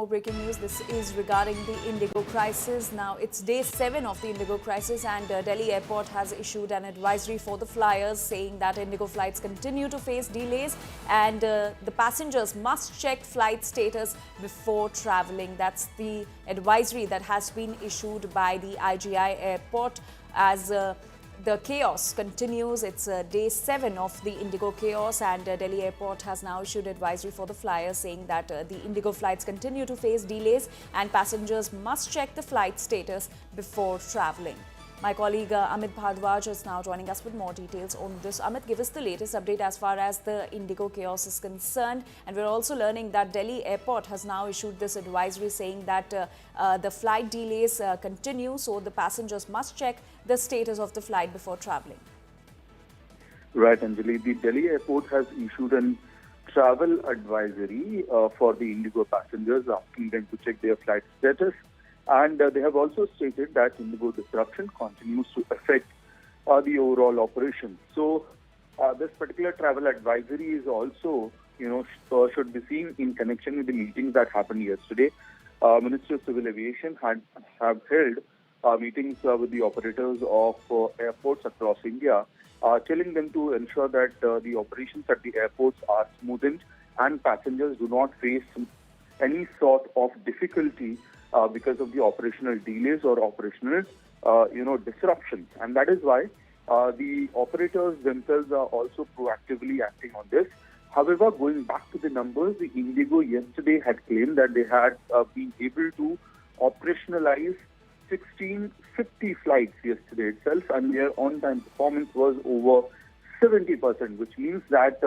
more breaking news. This is regarding the Indigo crisis. Now, it's day 7 of the Indigo crisis, and Delhi Airport has issued an advisory for the flyers saying that Indigo flights continue to face delays and the passengers must check flight status before traveling. That's the advisory that has been issued by the IGI Airport as the chaos continues. It's day 7 of the Indigo chaos, and Delhi Airport has now issued advisory for the flyers saying that the Indigo flights continue to face delays and passengers must check the flight status before traveling. My colleague Amit Bhadwaj is now joining us with more details on this. Amit, give us the latest update as far as the Indigo chaos is concerned. And we're also learning that Delhi Airport has now issued this advisory saying that the flight delays continue, so the passengers must check the status of the flight before traveling. Right, Anjali. The Delhi Airport has issued a travel advisory for the Indigo passengers, asking them to check their flight status. And they have also stated that Indigo disruption continues to affect the overall operation. So this particular travel advisory is also, should be seen in connection with the meetings that happened yesterday. Ministry of Civil Aviation have held meetings with the operators of airports across India, telling them to ensure that the operations at the airports are smoothened and passengers do not face any sort of difficulty because of the operational delays or operational, disruptions. And that is why the operators themselves are also proactively acting on this. However, going back to the numbers, the Indigo yesterday had claimed that they had been able to operationalize 1650 flights yesterday itself, and their on-time performance was over 70%, which means that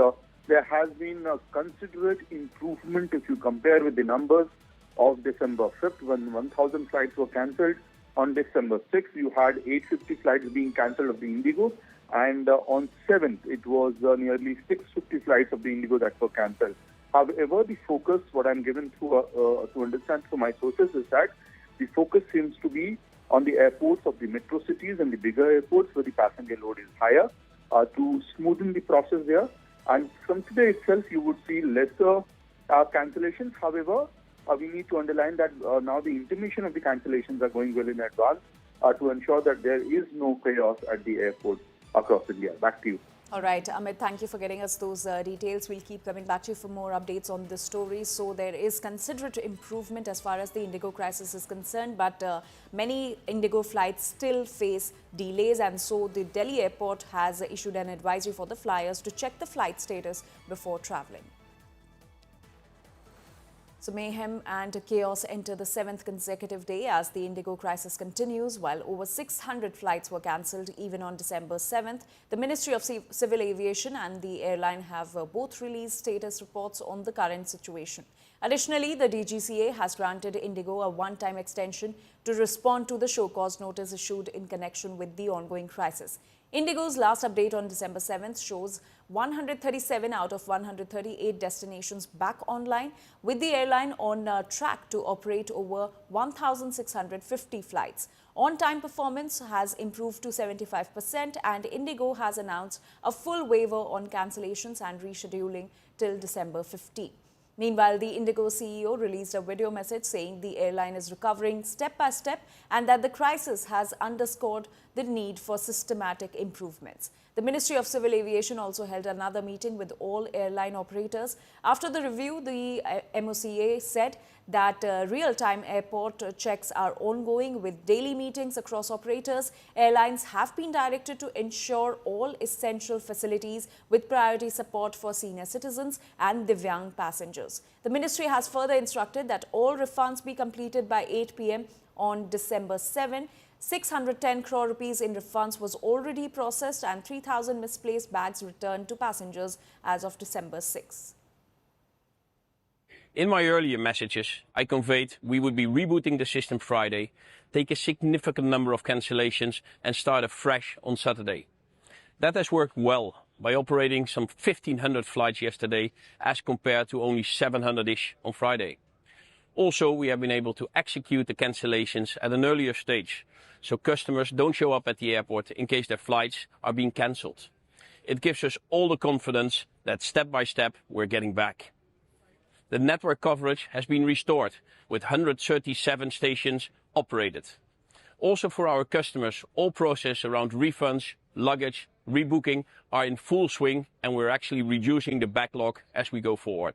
there has been a considerate improvement if you compare with the numbers of December 5th, when 1,000 flights were cancelled. On December 6th, you had 850 flights being cancelled of the Indigo, and on 7th, it was nearly 650 flights of the Indigo that were cancelled. However, the focus, what I'm given to understand from my sources, is that the focus seems to be on the airports of the metro cities and the bigger airports where the passenger load is higher, to smoothen the process there. And from today itself, you would see lesser cancellations. However, we need to underline that now the intimation of the cancellations are going well in advance to ensure that there is no chaos at the airport across India. Back to you. All right, Amit, thank you for getting us those details. We'll keep coming back to you for more updates on this story. So there is considerate improvement as far as the Indigo crisis is concerned, but many Indigo flights still face delays, and so the Delhi Airport has issued an advisory for the flyers to check the flight status before traveling. So mayhem and chaos enter the 7th consecutive day as the Indigo crisis continues. While over 600 flights were cancelled even on December 7th, the Ministry of Civil Aviation and the airline have both released status reports on the current situation. Additionally, the DGCA has granted Indigo a one-time extension to respond to the show cause notice issued in connection with the ongoing crisis. Indigo's last update on December 7th shows 137 out of 138 destinations back online, with the airline on track to operate over 1,650 flights. On-time performance has improved to 75%, and Indigo has announced a full waiver on cancellations and rescheduling till December 15. Meanwhile, the Indigo CEO released a video message saying the airline is recovering step by step and that the crisis has underscored the need for systematic improvements. The Ministry of Civil Aviation also held another meeting with all airline operators. After the review, the MOCA said that real-time airport checks are ongoing with daily meetings across operators. Airlines have been directed to ensure all essential facilities with priority support for senior citizens and Divyang passengers. The ministry has further instructed that all refunds be completed by 8 p.m. on December 7. 610 crore rupees in refunds was already processed and 3,000 misplaced bags returned to passengers as of December 6. In my earlier messages, I conveyed we would be rebooting the system Friday, take a significant number of cancellations and start afresh on Saturday. That has worked well by operating some 1,500 flights yesterday as compared to only 700-ish on Friday. Also, we have been able to execute the cancellations at an earlier stage, so customers don't show up at the airport in case their flights are being cancelled. It gives us all the confidence that step by step we're getting back. The network coverage has been restored with 137 stations operated. Also for our customers, all processes around refunds, luggage, rebooking are in full swing, and we're actually reducing the backlog as we go forward.